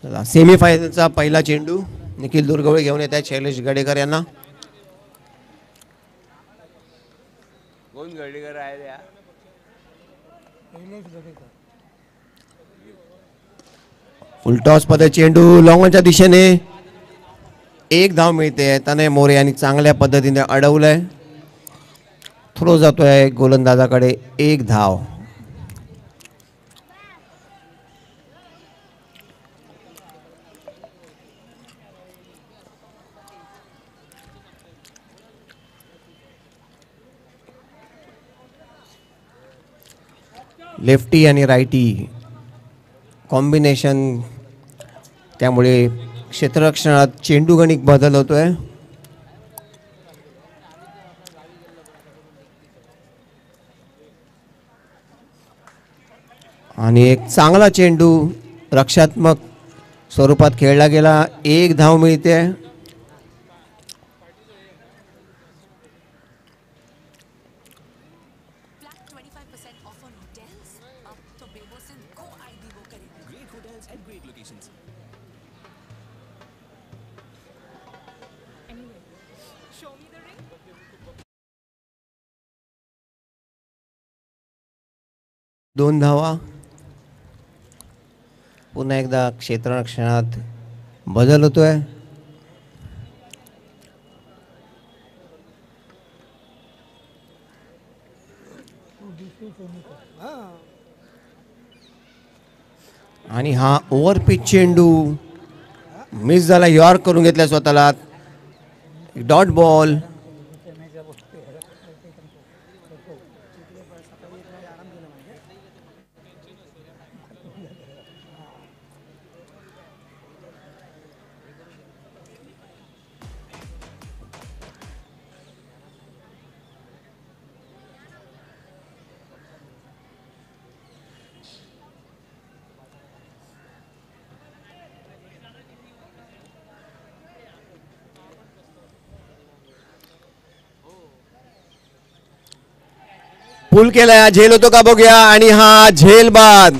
चला सेमीफायनलचा पहिला चेंडू निखिल दुर्गवळे घेऊन येत आहेत शैलेश गडेकर यांना. कोण गडेकर आहे रे? फुलटॉस मध्ये चेंडू लॉंगच्या दिशेने. एक धाव मिळते. तनय मोरे यांनी चांगल्या पद्धतीने अडवलंय. थ्रो जातोय गोलंदाजाकडे. एक धाव. लेफ्टी आणि रायटी कॉम्बिनेशन, त्यामुळे क्षेत्ररक्षणात चेंडू गणिक बदल होतोय. आणि एक चांगला चेंडू रक्षात्मक स्वरूपात खेळला गेला. एक धाव मिळते. दोन धावा. पुन्हा एकदा क्षेत्ररक्षणात बदल होतोय. आणि हा ओव्हरपिच चेंडू मिस झाला. यॉर्क करून घेतला स्वतःला. Dot ball. पुल केलाय. झेल होतो का बघूया. आणि हा झेल बाद.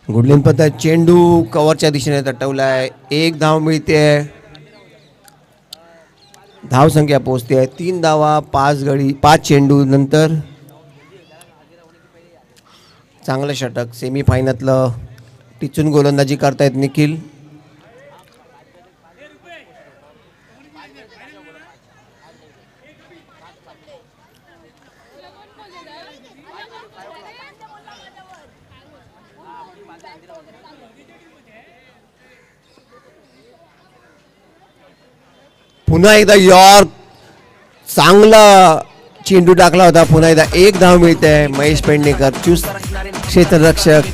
गुडलिन पद्धत चेंडू कव्हरच्या दिशेने तटवलाय. एक धाव मिळते. धाव संख्या पोहोचते 3 धावा 5 चेंडू नंतर. चांगलं षटक. सेमीफायनलतलं टिचून गोलंदाजी करतायत निखिल. पुन्हा एकदा यॉर्क. चांगला चेंडू टाकला होता. पुन्हा एकदा एक धाव मिळते. महेश पेडणेकर चुस्त क्षेत्ररक्षक.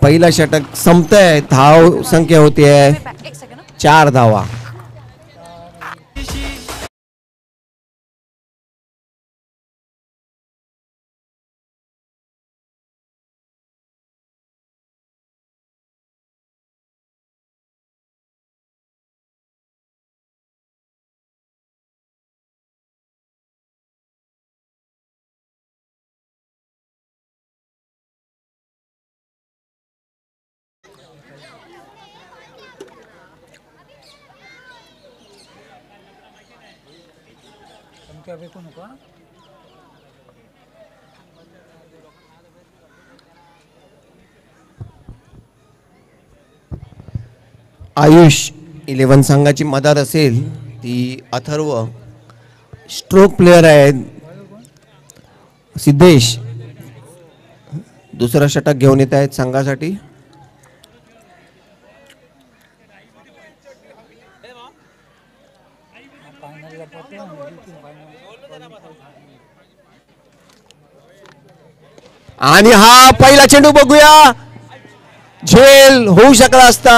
पहिला षटक संपतंय. धाव संख्या होतीये 4 धावा. चमचा फेकू नको. आयुष 11 संघाची मदत असेल ती अथर्व स्ट्रोक प्लेयर आहेत. सिद्धेश दुसरा षटक घेऊन येत आहेत संघासाठी. फायनलला पोहोचलो आणि हा पहिला चेंडू बघूया, झेल होऊ शकला असता.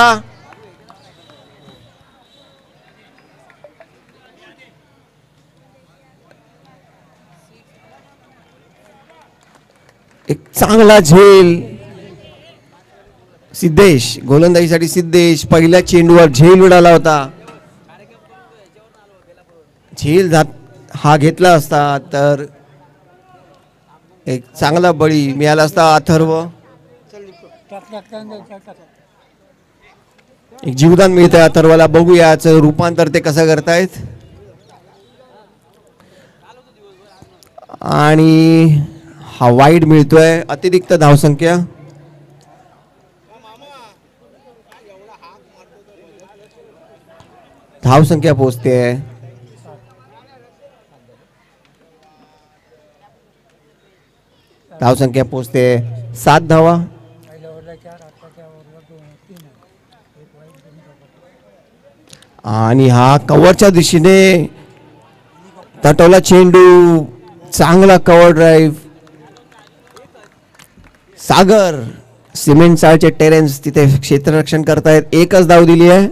एक चांगला झेल सिद्धेश, गोलंदाजीसाठी सिद्धेश पहिल्या चेंडूवर झेल उडाला होता. झेल हा घेतला असता तर एक चांगला बळी मिळाला असता. अथर्व एक जीवदान मिळतंय अथर्वला. बघूया याचं रूपांतर ते कसं करतायत. आणि हा वाईड मिळतोय. अतिरिक्त धावसंख्या धावसंख्या पोहोचते. धावसंख्या पोहोचते 7 धावा. आणि हा कव्हरच्या दिशेने तटवला चेंडू, चांगला कव्हर ड्राईव्ह. सागर सिमेंट चाळचे टेरेन्स तिथे क्षेत्ररक्षण करतायत. एकच धाव दिली आहे.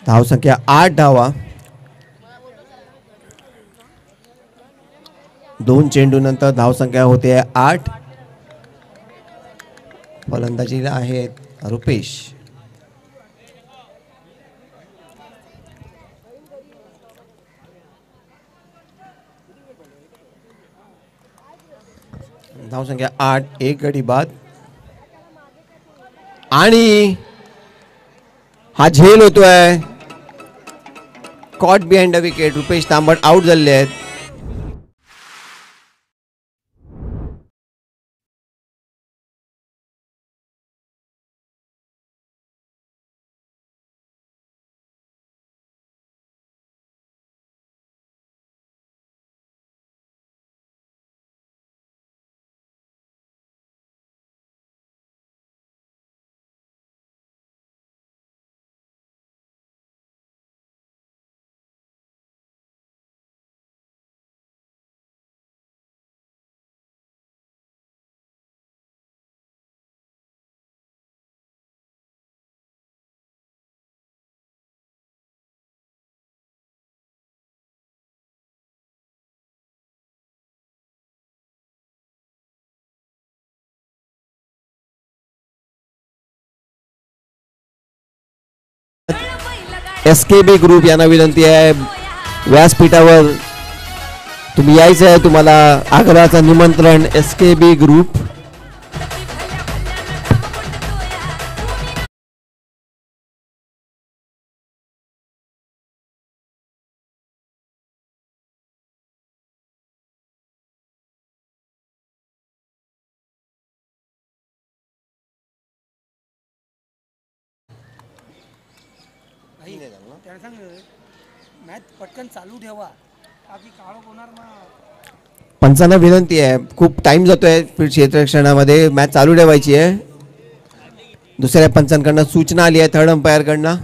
धावसंख्या 8 धावा. 2 चेंडू नंतर धावसंख्या होते 8. फलंदाजीला आहेत रुपेश. धावसंख्या 8, एक गडी बाद. आणि हा झेल होतोय. Caught behind the wicket. Rupesh Tambat out झाले आहेत. SKB ग्रुप यांना विनंती आहे, व्यासपीठावर तुम्ही यायचं आहे. तुम्हाला आग्रहाचं निमंत्रण. SKB group. मॅच पटकन चालू ठेवा. पंचांना विनंती आहे, खूप टाइम जातोय क्षेत्ररक्षणामध्ये. मॅच चालू ठेवायची आहे. दुसऱ्या पंचांकडनं सूचना आली आहे थर्ड अंपायर कडनं.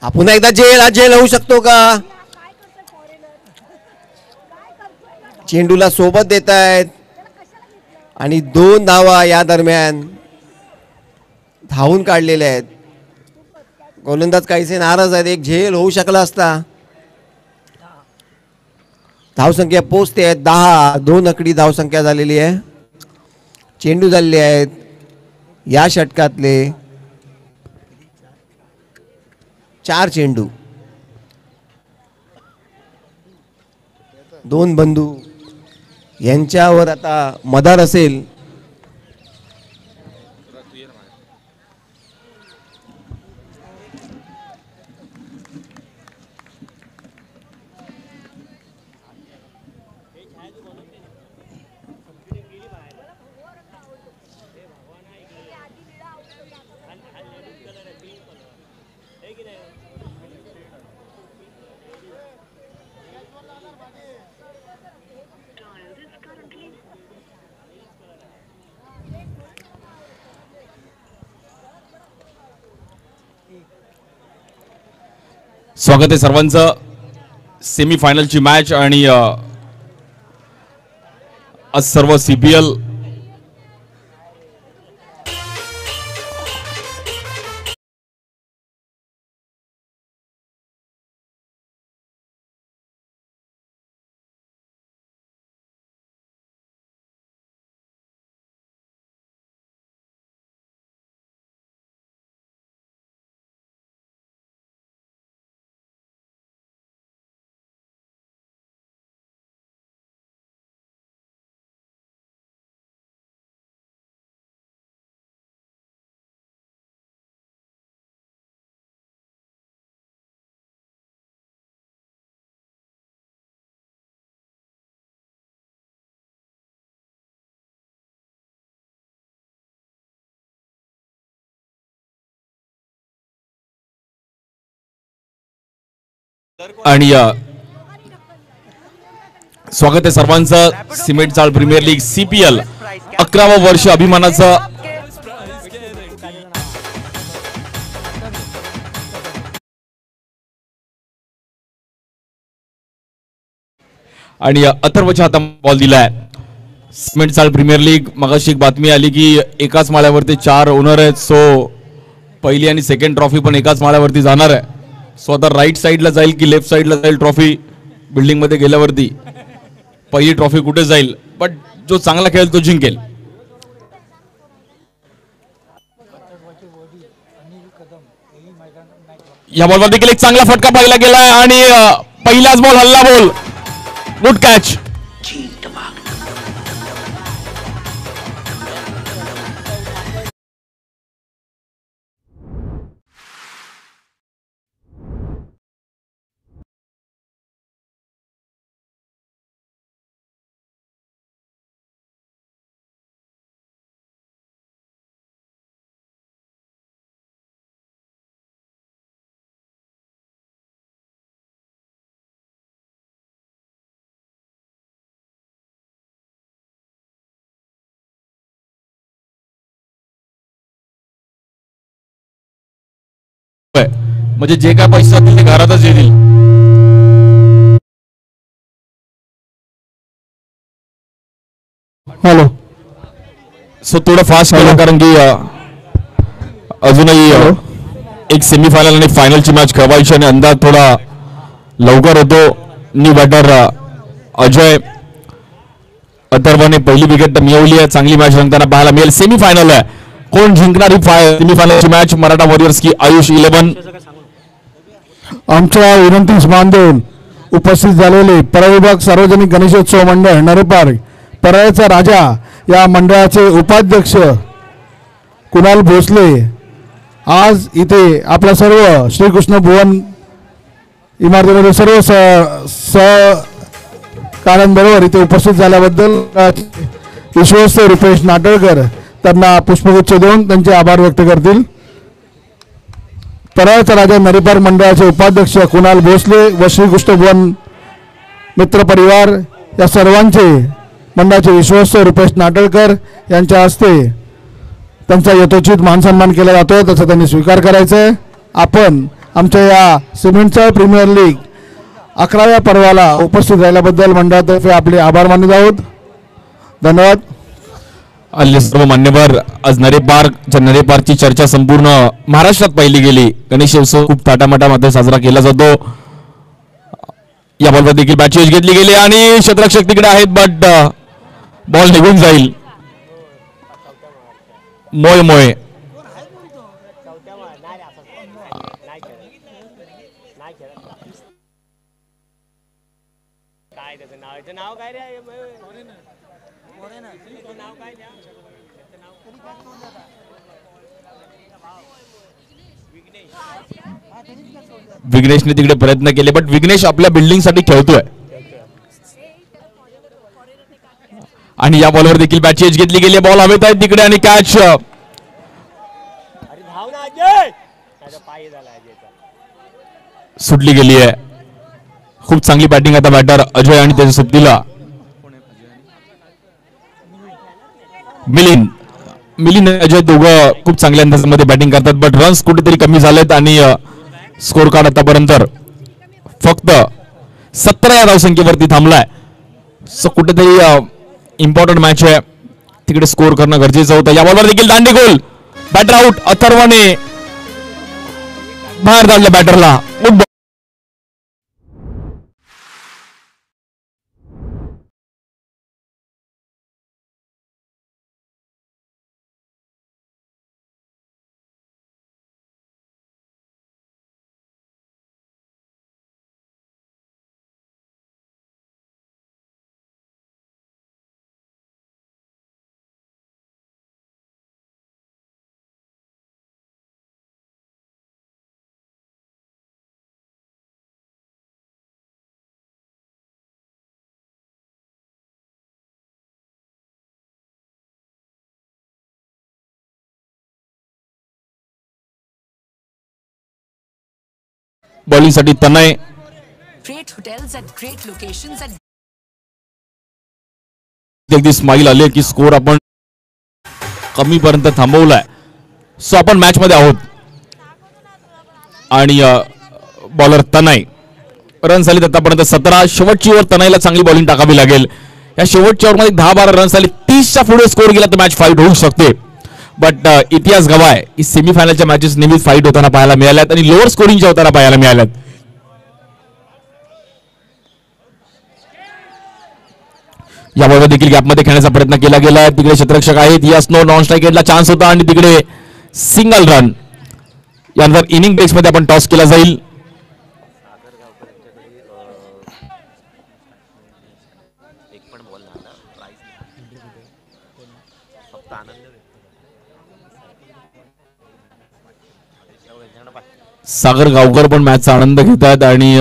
हा पुन्हा एकदा जेल होऊ शकतो का? चेंडूला सोबत देत आहेत आणि 2 धावा या दरम्यान धावून काढलेले आहेत. गोलंदाज काहीसे नाराज आहेत. एक झेल होऊ शकला असता. धावसंख्या पोचते आहेत 10. 2 आकडी धावसंख्या झालेली आहे. चेंडू झालेले आहेत या षटकातले 4 चेंडू. 2 बंधू यांच्यावर आता मदार असेल. स्वागत आहे सर्वांचं. सेमीफायनलची मॅच आणि आज सर्व CPL आणि स्वागत आहे सर्वांचं. सिमेंट चाळ प्रीमियर लीग CPL 11वं वर्ष अभिमानाचं. आणि अथर्वच्या हातात बॉल दिलाय. सिमेंट चाळ प्रीमियर लीग मगाशी एक बातमी आली की एकाच माळ्यावरती 4 ओनर आहेत. सो पहिली आणि सेकंड ट्रॉफी पण एकाच माळ्यावरती जाणार आहे. सो आता राईट साईडला जाईल की लेफ्ट साईडला जाईल ट्रॉफी बिल्डिंग मध्ये गेल्यावरती पहिली ट्रॉफी कुठे जाईल. बट जो चांगला खेळेल तो जिंकेल. या बॉलवर देखील एक चांगला फटका पाहिला गेलाय आणि पहिलाच बॉल हल्ला बॉल. Good catch. म्हणजे जे काय पैसे असतील ते घरातच येतील. हॅलो. सो थोडं फास्ट केलं कारण की अजूनही एक सेमीफायनल आणि फायनलची मॅच खेळवायची आणि अंदाज थोडा लवकर होतो. न्यू बॅटर अजय अथर्वने पहिली विकेट मिळवली आहे. चांगली मॅच रंगताना पाहायला मिळेल. सेमीफायनल आहे. कोण जिंकणारी सेमीफायनलची मॅच? मराठा वॉरियर्स की आयुष 11. आमच्या विनंतीस मान देऊन उपस्थित झालेले परविभाग सार्वजनिक गणेशोत्सव मंडळ नरेपार परळचा राजा या मंडळाचे उपाध्यक्ष कुणाल भोसले आज इथे आपल्या सर्व श्रीकृष्ण भुवन इमारतीमध्ये सर्व सहकाऱ्यांबरोबर इथे उपस्थित झाल्याबद्दल विश्वस्त रुपेश नाटळकर त्यांना पुष्पगुच्छ देऊन त्यांचे आभार व्यक्त करतील. परळचा राजा नरेपार मंडळाचे उपाध्यक्ष कुणाल भोसले व श्रीकृष्ण भुवन मित्र परिवार या सर्वांचे मंडळाचे विश्वस्त रुपेश नाटळकर यांच्या हस्ते त्यांचा यथोचित मानसन्मान केला जातो. त्याचा त्यांनी स्वीकार करायचा आहे. आपण आमच्या या सिमेंटचा प्रीमियर लीग 11व्या पर्वाला उपस्थित राहिल्याबद्दल मंडळातर्फे आपले आभार मानत आहोत. धन्यवाद. आलेले सर्व मान्यवर. आज नरे पार्कची चर्चा संपूर्ण महाराष्ट्रात पाहिली गेली. गणेश उत्सव खूप थाटामाटामध्ये साजरा केला जातो. या बॉलवर देखील बॅचेस घेतली गेली आणि क्षेत्ररक्षक तिकडे आहेत, बट बॉल निघून जाईल. मोय नाव काय रे? विघ्नेशने तिकडे प्रयत्न केले, बट विघ्नेश आपल्या बिल्डिंग साठी खेळतोय. आणि या बॉलवर देखील बॅट एज घेतली गेली. बॉल हवेत आहे तिकडे आणि कॅच सुटली गेली आहे. खूप चांगली बॅटिंग आता बॅटर अजय आणि त्याच्या सोबतीला मिलिंद अजय दोघं खूप चांगल्या अंदाजामध्ये बॅटिंग करतात, बट रन्स कुठेतरी कमी झालेत आणि स्कोर कार्ड आतापर्यंत फक्त 17 या धावसंख्येवरती थांबलाय. सो कुठेतरी इम्पॉर्टंट मॅच आहे, तिकडे स्कोर करणं गरजेचं होतं. या बॉलवर देखील दांडी गोल. Batter out. अथर्वने बाहेर काढलं बॅटरला. बॉलिंग साठी तनय. अगदी स्माइल आले की स्कोर आपण कमी पर्यंत थांबवलाय. सो आपण मॅच मध्ये आहोत आणि बॉलर तनय. रन झाले आतापर्यंत 17. शेवटची ओव्हर तनयला चांगली बॉलिंग टाकावी लागेल. या शेवटच्या ओव्हर मध्ये 10-12 रन झाले. 30च्या पुढे स्कोर गेला तर मॅच फाईट होऊ शकते, बट इतिहास गवाय की सेमीफायनलच्या मॅचेस नेहमीच फाईट होताना पाहायला मिळाल्यात आणि लोअर स्कोरिंगच्या होताना पाहायला मिळाल्यात. या बॉलवर देखील गॅपमध्ये खेळण्याचा प्रयत्न केला गेला. तिकडे क्षेत्ररक्षक आहेत. यस नो नॉन स्ट्राईक एंडला चान्स होता आणि तिकडे सिंगल रन. यानंतर इनिंग ब्रेक्स मध्ये आपण टॉस केला जाईल. सागर गावकर पण मॅचचा आनंद घेत आहेत आणि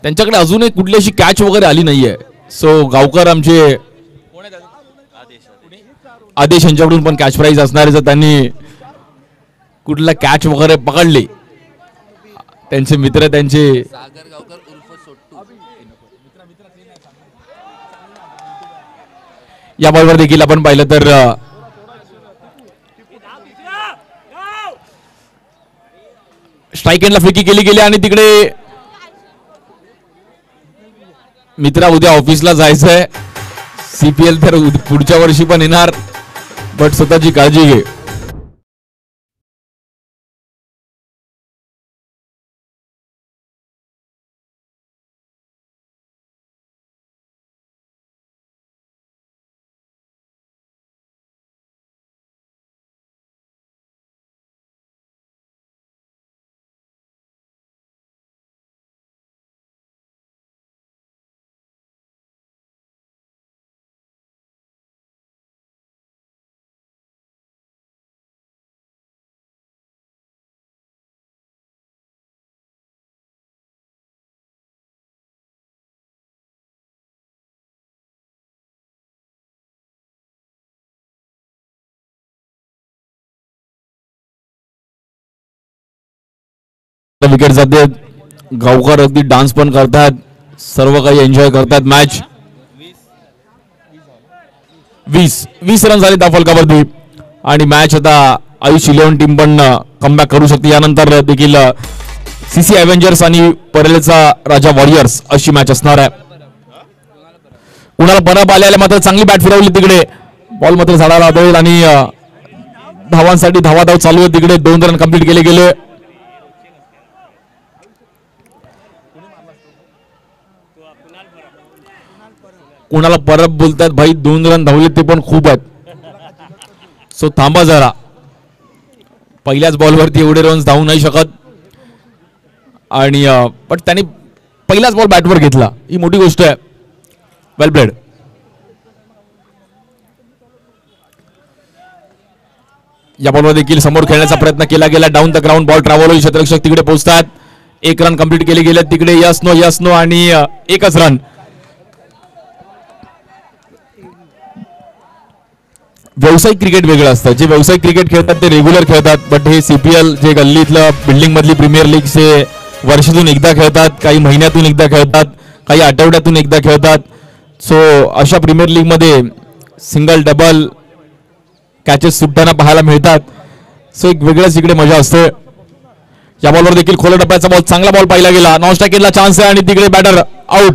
त्यांच्याकडे अजूनही कुठली अशी कॅच वगैरे आली नाहीये. सो गावकर आमचे आदेश यांच्याकडून पण कॅच प्राइज असणार आहे. जर त्यांनी कुठला कॅच वगैरे पकडली, त्यांचे मित्र त्यांचे या बॉलवर देखील आपण पाहिलं तर स्ट्राईक एंडला फ्लिकी केली गेली आणि तिकडे मित्रा उद्या ऑफिसला जायचंय. CPL तर पुढच्या वर्षी पण येणार, बट स्वतःची काळजी घे. विकेट जाते. गावकर अगदी डान्स पण करतात, सर्व काही एन्जॉय करतात. मॅच 20 रन झाले त्या फलकावरती आणि मॅच आता आयुष 11 टीम पण कमबॅक करू शकते. यानंतर देखील सीसी अव्हेंजर्स आणि परळचा राजा वॉरियर्स अशी मॅच असणार आहे. कुणाला परब आलेल्या मात्र चांगली बॅट फिरवली तिकडे, बॉल मात्र झाडाला आदळेल आणि धावांसाठी धावाधाव चालू आहे तिकडे. 2 रन कंप्लीट केले गेले. कुणाला परब बोलतात भाई, 2 रन धावले ते पण खूप आहेत. सो थांबा जरा, पहिल्याच बॉलवरती एवढे रन्स धावू नाही शकत. आणि पण त्याने पहिलाच बॉल बॅटवर घेतला, ही मोठी गोष्ट आहे. वेल प्लेड. या बॉलवर देखील समोर खेळण्याचा प्रयत्न केला गेला. Down the ground ball travel होईल. क्षेत्ररक्षक तिकडे पोहोचतात. 1 रन कंप्लीट केले गेले तिकडे. यस नो आणि एकच रन. व्यावसायिक क्रिकेट वेगळं असतं. जे व्यावसायिक क्रिकेट खेळतात ते रेग्युलर खेळतात, बट हे CPL जे गल्लीतलं बिल्डिंग मधली प्रीमियर लीग से वर्षातून एकदा खेळतात, काही महिन्यातून एकदा खेळतात, काही आठवड्यातून एकदा खेळतात. सो अशा प्रीमियर लीग मध्ये सिंगल डबल कॅचेस सुटताना पाहायला मिळतात. सो एक वेगळंच इकडे मजा असते. या बॉलवर देखील खोल टप्प्याचा बॉल, चांगला बॉल पाहिला गेला. नॉन स्ट्रायकिंगला चान्स आहे आणि तिकडे बॅटर आउट.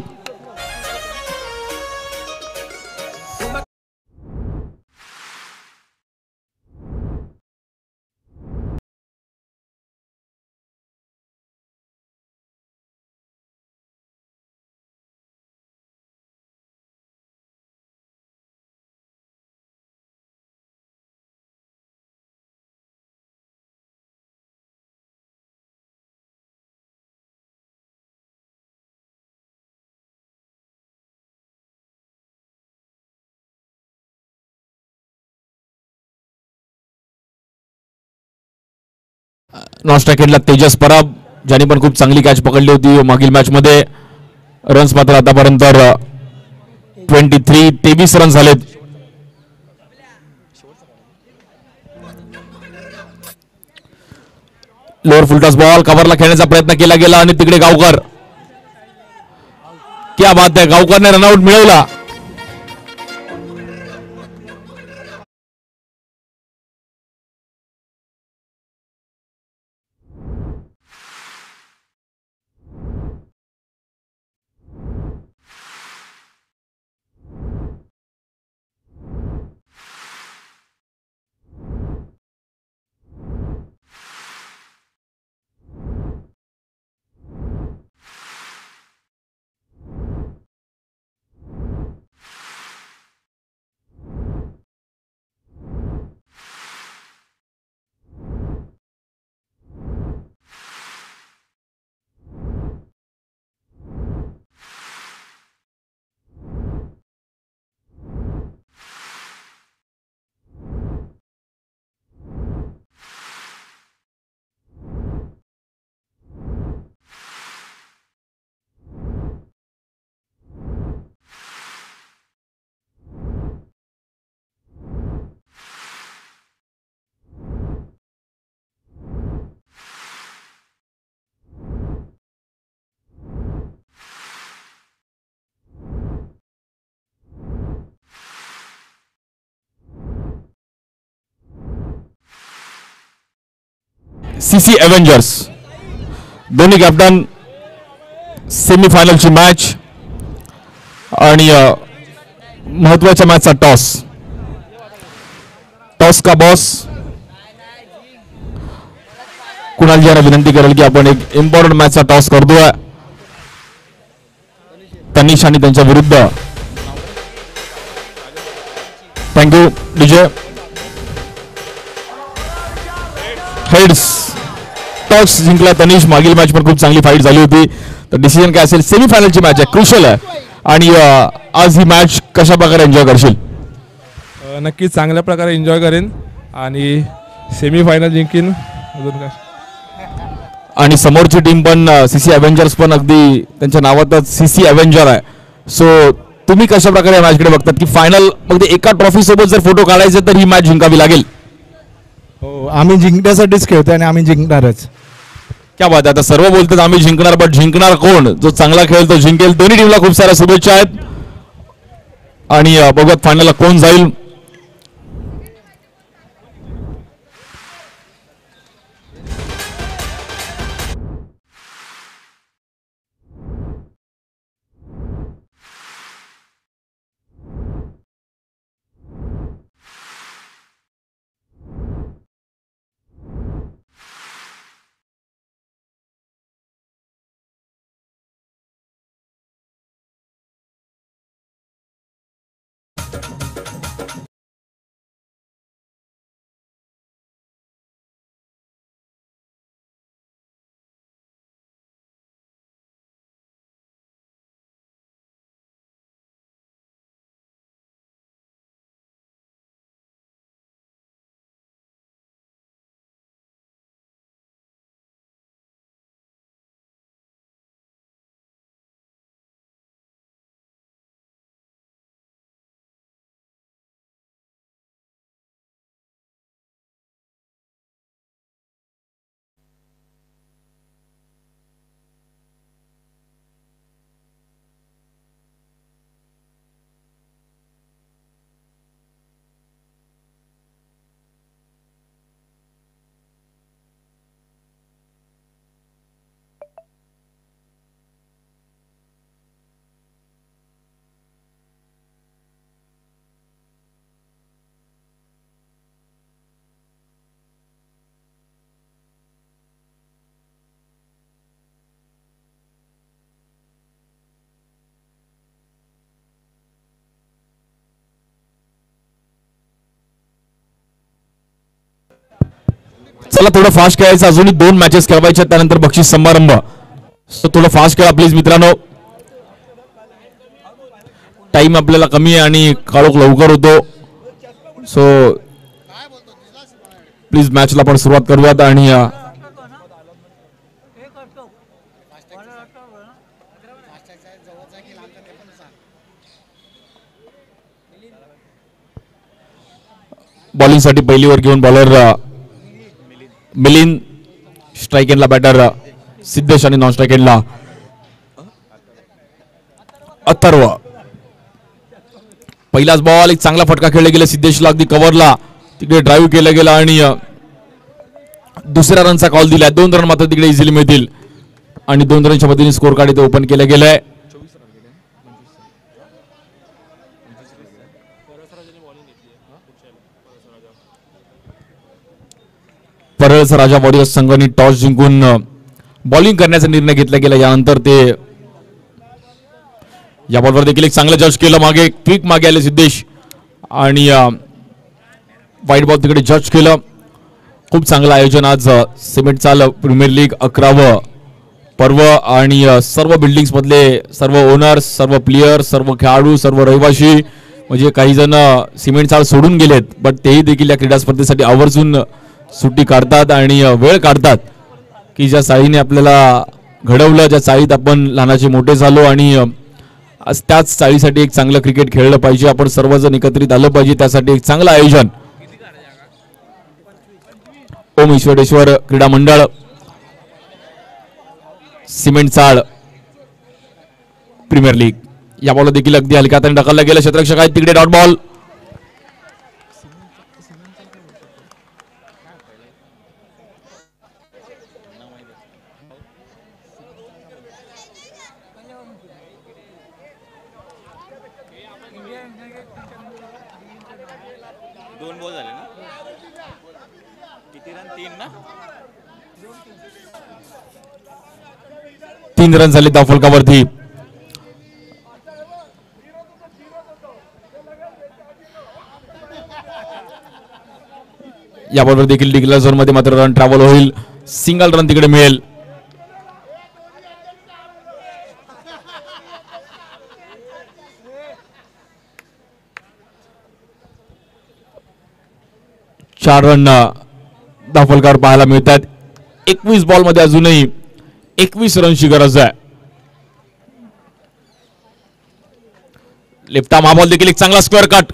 नॉन स्ट्रायकिंगला तेजस परब, ज्याने पण खूप चांगली कॅच पकडली होती मागील मॅच मध्ये. रन्स मात्र आतापर्यंत 23 रन झालेत. लोअर फुलटॉस बॉल कव्हरला खेळण्याचा प्रयत्न केला गेला आणि तिकडे गावकर, क्या बात आहे, गावकरने रनआउट मिळवला. सीसी अव्हेंजर्स दोन्ही कॅप्टन सेमीफायनलची मॅच आणि महत्वाच्या मॅचचा टॉस का बॉस कुणाल यांना विनंती करेल की आपण एक इम्पॉर्टंट मॅचचा टॉस करतोय. तनिष आणि त्यांच्या विरुद्ध. Thank you DJ. हेड्स टॉस जिंकला तनिष. मागील मॅच पण खूप चांगली फाईट झाली होती. तर डिसिजन काय असेल? सेमीफायनलची मॅच आहे, क्रुशियल आहे. आणि आज ही मॅच कशा प्रकारे एन्जॉय करशील? नक्कीच चांगल्या प्रकारे एन्जॉय करेन आणि सेमीफायनल जिंकीन. अजून काय? आणि समोरची टीम पण सीसी अव्हेंजर्स पण अगदी त्यांच्या नावातच सीसी अव्हेंजर आहे. सो तुम्ही कशा प्रकारे या मॅचकडे बघतात की फायनल मध्ये एका ट्रॉफी सोबत जर फोटो काढायचे तर ही मॅच जिंकावी लागेल? हो, आम्ही जिंकण्यासाठीच खेळतोय आणि आम्ही जिंकणारच. क्या बात आहे. आता सर्व बोलतात आम्ही जिंकणार, बट जिंकणार कोण? जो चांगला खेळेल तो जिंकेल. दोन्ही टीमला खूप साऱ्या शुभेच्छा आहेत आणि बघत फायनलला कोण जाईल. चला थोडं फास्ट खेळायचं, अजूनही 2 मॅचेस खेळवायच्या, त्यानंतर बक्षीस समारंभ. सो थोडं फास्ट खेळा प्लीज मित्रांनो, टाइम आपल्याला कमी आहे आणि काळोख लवकर होतो. सो प्लीज मॅचला आपण सुरुवात करूयात. आणि बॉलिंगसाठी पहिली वर घेऊन बॉलर मिलिंद, स्ट्राईक एंडला बॅटर सिद्धेश आणि नॉन स्ट्राईक एंडला अथर्व. पहिलाच बॉल, एक चांगला फटका खेळला गेला सिद्धेशला, अगदी कव्हरला तिकडे ड्राईव्ह केला गेला आणि दुसऱ्या रनचा कॉल दिलाय. 2 रन मात्र तिकडे इझिली मिळतील आणि 2 रनच्या मदतीने स्कोर कार्ड इथे ओपन केलं गेलंय. परळचा राजा वॉरियर्स संघाने टॉस जिंकून बॉलिंग करण्याचा निर्णय घेतला गेला. यानंतर ते या बॉलवर देखील एक चांगलं जज केलं, मागे क्विक मागे आले सिद्धेश आणि वाईट बॉल तिकडे जज केलं. खूप चांगलं आयोजन आज सिमेंट चाल प्रीमियर लीग 11वं पर्व आणि सर्व बिल्डिंग्स मधले सर्व ओनर्स, सर्व प्लेयर्स, सर्व खेळाडू, सर्व रहिवाशी, म्हणजे काही जण सिमेंट चाल सोडून गेलेत, बट तेही देखील या क्रीडा स्पर्धेसाठी आवर्जून सुट्टी काढतात आणि वेळ काढतात की ज्या चाळीने आपल्याला घडवलं, ज्या चाळीत आपण लहानाचे मोठे झालो आणि आज त्याच चाळीसाठी एक चांगलं क्रिकेट खेळलं पाहिजे. आपण सर्वजण एकत्रित आलं पाहिजे, त्यासाठी एक चांगलं आयोजन ओम ईश्वरेश्वर क्रीडा मंडळ सिमेंट चाळ प्रीमियर लीग. या बॉल देखील अगदी हलक्या हाताने ढकलला गेला, क्षेत्ररक्षक आहेत तिकडे, डॉट बॉल. तीन रन झाले धावफलकावरती. या बॉलवर देखील डिक्लेअर झोन मध्ये मात्र रन ट्रॅव्हल होईल, सिंगल रन तिकडे मिळेल. चार रन धावफलकावर पाहायला मिळतात. 21 बॉल मध्ये अजूनही 21 रनची गरज आहे. लेफ्ट आर्म हा बॉल देखील एक चांगला स्क्वेअर कट,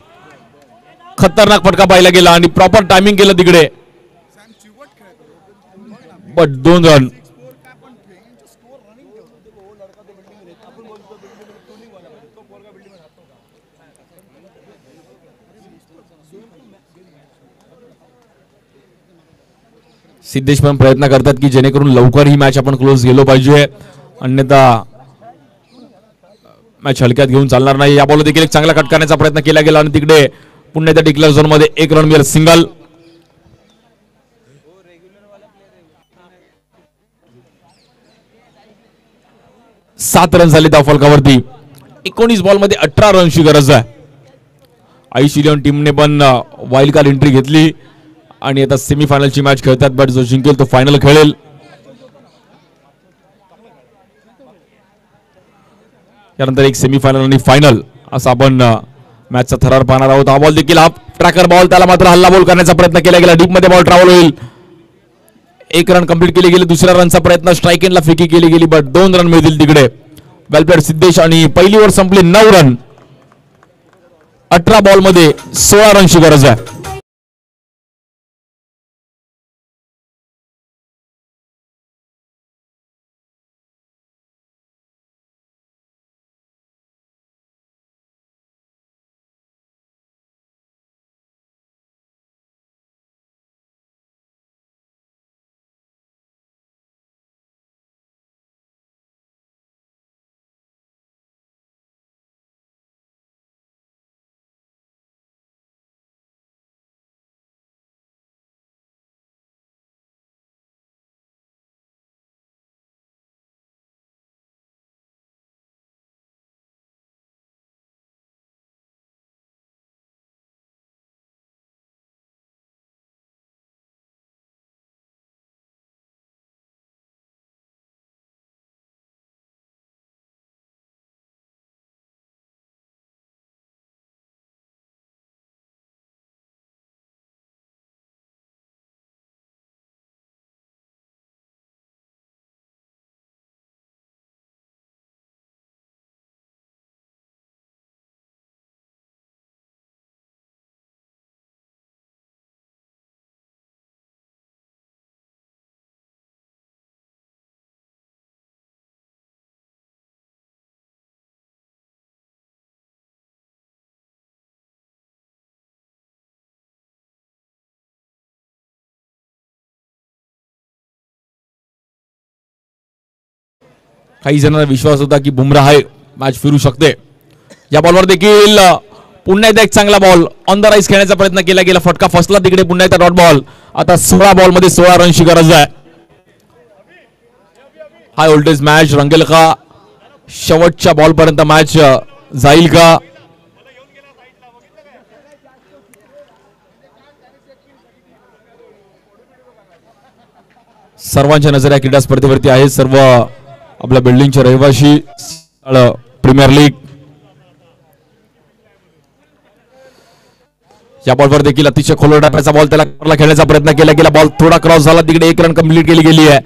खतरनाक फटका पाहिला गेला आणि प्रॉपर टायमिंग केलं तिकडे, बट 2 रन. सिद्धेश पण प्रयत्न करतात की जेणेकरून लवकर ही मॅच आपण क्लोज गेलो पाहिजे, अन्यथा मॅच हलक्यात घेऊन चालणार नाही. या बॉल देखील एक चांगला कट करण्याचा प्रयत्न केला गेला आणि तिकडे पुन्हा त्या डिक्लेअर झोन मध्ये 1 रन मिळेल, सिंगल. सात रन झाले धावफलकावरती. 19 बॉल मध्ये 18 रनची गरज आहे. आयुष इलेव्हन टीमने पण वाईल्ड कार्ड एंट्री घेतली आणि आता सेमीफायनलची मॅच खेळतात, बट जो जिंकेल तो फायनल खेळेल. यानंतर एक सेमीफायनल आणि फायनल असा आपण मॅचचा थरार पाहणार आहोत. हा बॉल देखील हाफ ट्रॅकर बॉल, त्याला मात्र हल्ला बॉल करण्याचा प्रयत्न केला गेला, डीप मध्ये बॉल ट्रॅव्हल होईल. 1 रन कंप्लीट केली गेली. दुसऱ्या रनचा प्रयत्न, स्ट्राईक एंडला फेकी केली गेली, बट 2 रन मिळतील तिकडे. वेल प्लेड सिद्धेश आणि पहिली ओव्हर संपली 9 रन. 18 बॉल मध्ये 16 रनची गरज आहे. काही जणांना विश्वास होता की बुमराह आहे मॅच फिरू शकते. या बॉलवर देखील पुन्हा एकदा एक चांगला बॉल ऑन द राईस खेळण्याचा प्रयत्न केला गेला. फटका फसला तिकडे. पुन्हा एकदा डॉट बॉल. आता 16 बॉलमध्ये 16 रनची गरज आहे. हाय व्होल्टेज मॅच रंगेल का? शेवटच्या बॉलपर्यंत मॅच जाईल का? सर्वांच्या नजर या क्रीडा स्पर्धेवरती आहे. सर्व आपल्या बिल्डिंगचे रहिवाशी. Premier league. या बॉलवर देखील अतिशय खोलवर टाकायचा बॉल त्याला खेळण्याचा प्रयत्न केला गेला. बॉल थोडा क्रॉस झाला तिकडे. 1 रन कंप्लीट केली गेली आहे.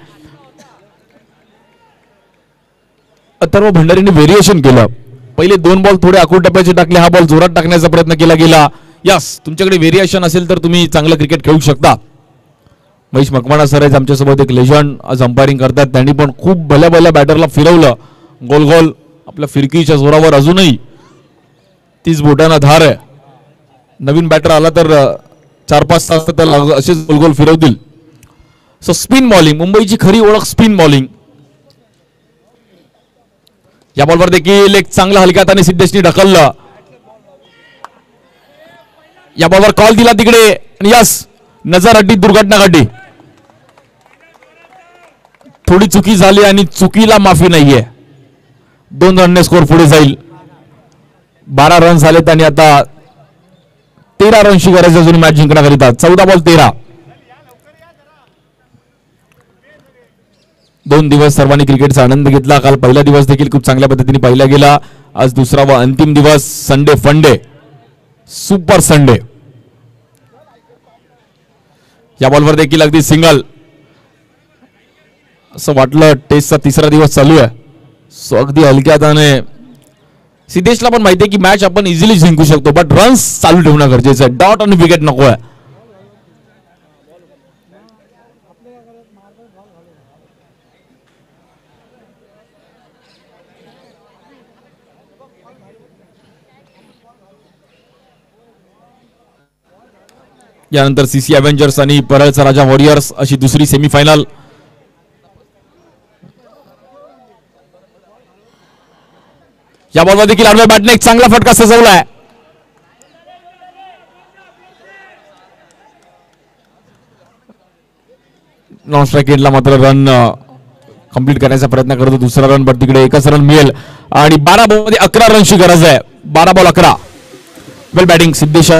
अथर्व भंडारीने व्हेरिएशन केलं. पहिले 2 बॉल थोडे आखूड टप्प्याचे टाकले. हा बॉल जोरात टाकण्याचा प्रयत्न केला गेला. यस, तुमच्याकडे व्हेरिएशन असेल तर तुम्ही चांगलं क्रिकेट खेळू शकता. महेश मकवाना सर आहेत आमच्यासोबत. एक लेजंड आज अंपायरिंग करतात. त्यांनी पण खूप भल्या भल्या बॅटरला फिरवलं गोल गोल. आपल्या फिरकीच्या जोरावर अजूनही 30 बोटांना धार आहे. नवीन बॅटर आला तर 4-5 तास त्याला असेच गोल गोल फिरवतील. सो स्पिन बॉलिंग, मुंबईची खरी ओळख स्पिन बॉलिंग. या बॉलवर देखील एक चांगला हलक्या हाताने सिद्धेशनी ढकललं. या बॉलवर कॉल दिला तिकडे आणि यस, नजर अड्डी, दुर्घटना घडली. थोडी चुकी झाली आणि चुकीला माफी नाहीये. 2 रनने स्कोर पुढे जाईल. 12 रन झालेत आणि आता 13 रनची गरज अजून मॅच जिंकण्याकरिता. 14 बॉल 13. 2 दिवस सर्वांनी क्रिकेटचा आनंद घेतला. काल पहिला दिवस देखील खूप चांगल्या पद्धतीने पाहिला गेला. आज दुसरा व अंतिम दिवस. संडे फंडे, सुपर संडे. या बॉलवर देखील अगदी सिंगल. असं वाटलं टेस्टचा 3रा दिवस चालू आहे. सो अगदी हलक्या हाताने सिद्धेशला पण माहिती आहे की मॅच आपण इझिली जिंकू शकतो, बट रन्स चालू ठेवणं गरजेचं आहे. डॉट आणि विकेट नको आहे. यानंतर सीसी अव्हेंजर्स आणि परळचा राजा वॉरियर्स अशी दुसरी सेमीफायनल. या बॉलवर देखील आडव्या बॅटने एक चांगला फटका सजवलाय. नॉन स्ट्राईक एंडला मात्र रन कंप्लीट करण्याचा प्रयत्न करतो. 2रा रन, बट तिकडे 1च रन मिळेल आणि 12 बॉलमध्ये 11 रनची गरज आहे. 12 बॉल 11. वेल बॅटिंग सिद्धेश.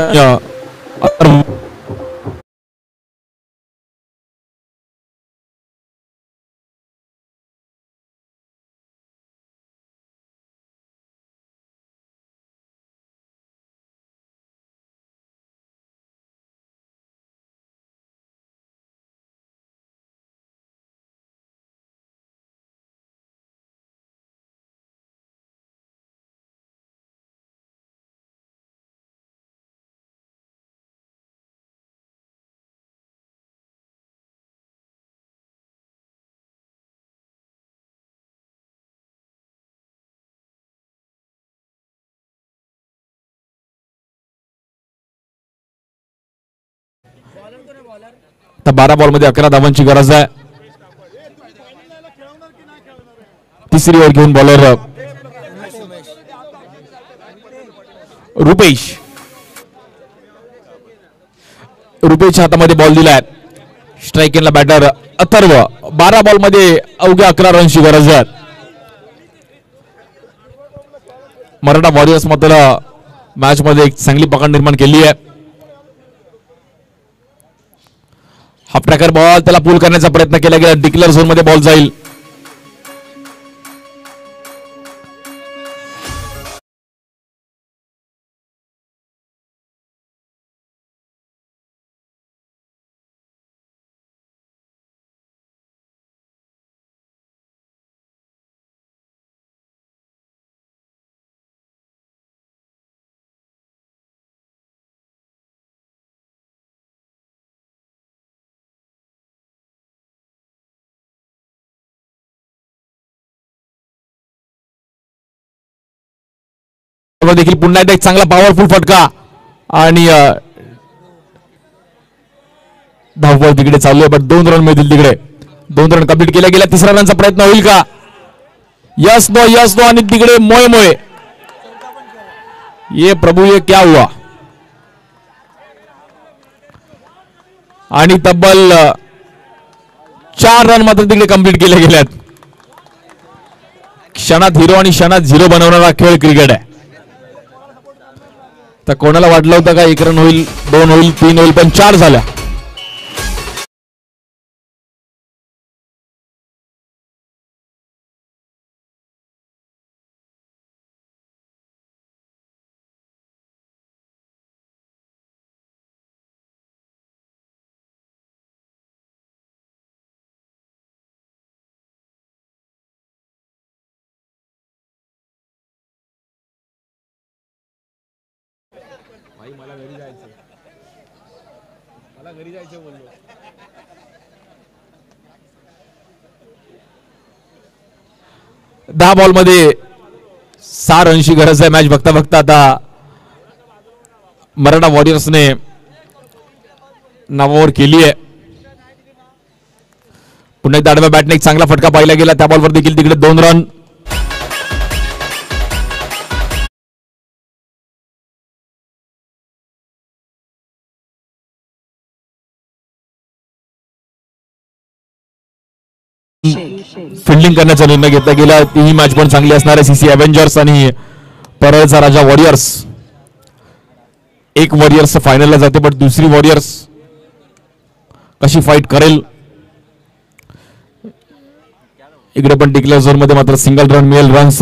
तर 12 बॉलमध्ये 11 धावांची गरज आहे. 3री ओव्हर घेऊन बॉलर रुपेशच्या हातामध्ये बॉल दिलाय. स्ट्राईक एंडला बॅटर अथर्व. 12 बॉलमध्ये अवघ्या 11 रनची गरज आहे. मराठा वॉरियर्स मात्र मॅच मध्ये एक चांगली पकड निर्माण केली आहे. हाफ ट्रॅकर बॉल त्याला पुल करण्याचा प्रयत्न केला गेला. डिक्लेअर झोन मध्ये बॉल जाईल. देखील पुन्हा एकदा एक चांगला पॉवरफुल फटका आणि धावबॉल तिकडे चालू आहे, बट 2 रन मिळतील तिकडे. 2 रन कंप्लीट केल्या गेल्या. 3रा रनचा प्रयत्न होईल का? यस नो आणि तिकडे मोय मोय. ये प्रभू ये क्या हुआ. आणि तब्बल 4 रन मात्र तिकडे कंप्लीट केले गेल्यात. क्षणात हिरो आणि क्षणात झिरो बनवणारा खेळ क्रिकेट आहे. तर कोणाला वाटलं होतं का 1 रन होईल, 2 होईल, 3 होईल, पण 4 झाल्या. मला घरी जायचं बोललो. दहा बॉल मध्ये 6 रनची गरज आहे. मॅच बघता बघता आता मराठा वॉरियर्सने नावावर केली आहे. पुन्हा एकदा आडव्या बॅटने एक चांगला फटका पाहिला गेला. त्या बॉलवर देखील तिकडे 2 रन. फिल्डिंग करण्याचा निर्णय घेतला गेला. ही मॅच पण चांगली असणार आहे. सीसी अव्हेंजर्स आणि परळचा राजा वॉरियर्स. एक वॉरियर्स फायनलला जाते, पण दुसरी वॉरियर्स कशी फाईट करेल. इकडे पण डिक्लेअर झोन मध्ये मात्र सिंगल रन मिळेल. रन्स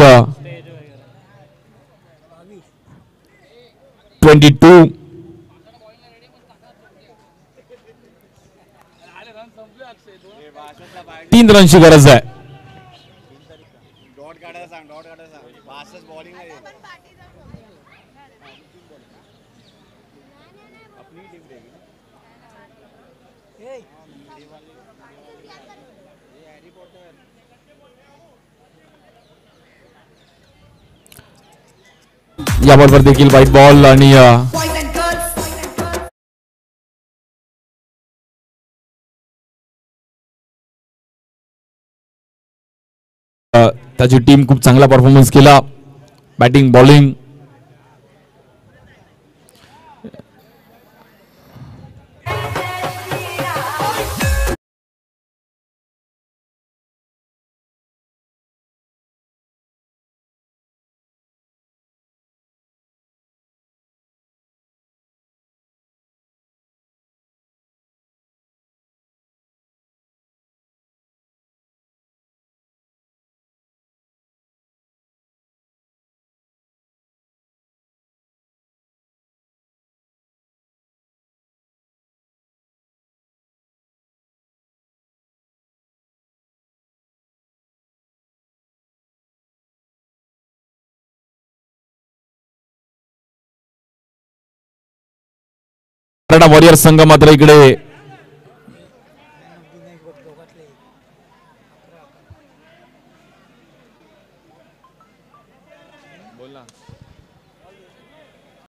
22. 3 रनची गरज आहे. या बॉलवर देखील व्हाईट बॉल आणि त्याची टीम खूप चांगला परफॉर्मन्स केला. बॅटिंग बॉलिंग मराठा वॉरियर्स संघ मात्र इकडे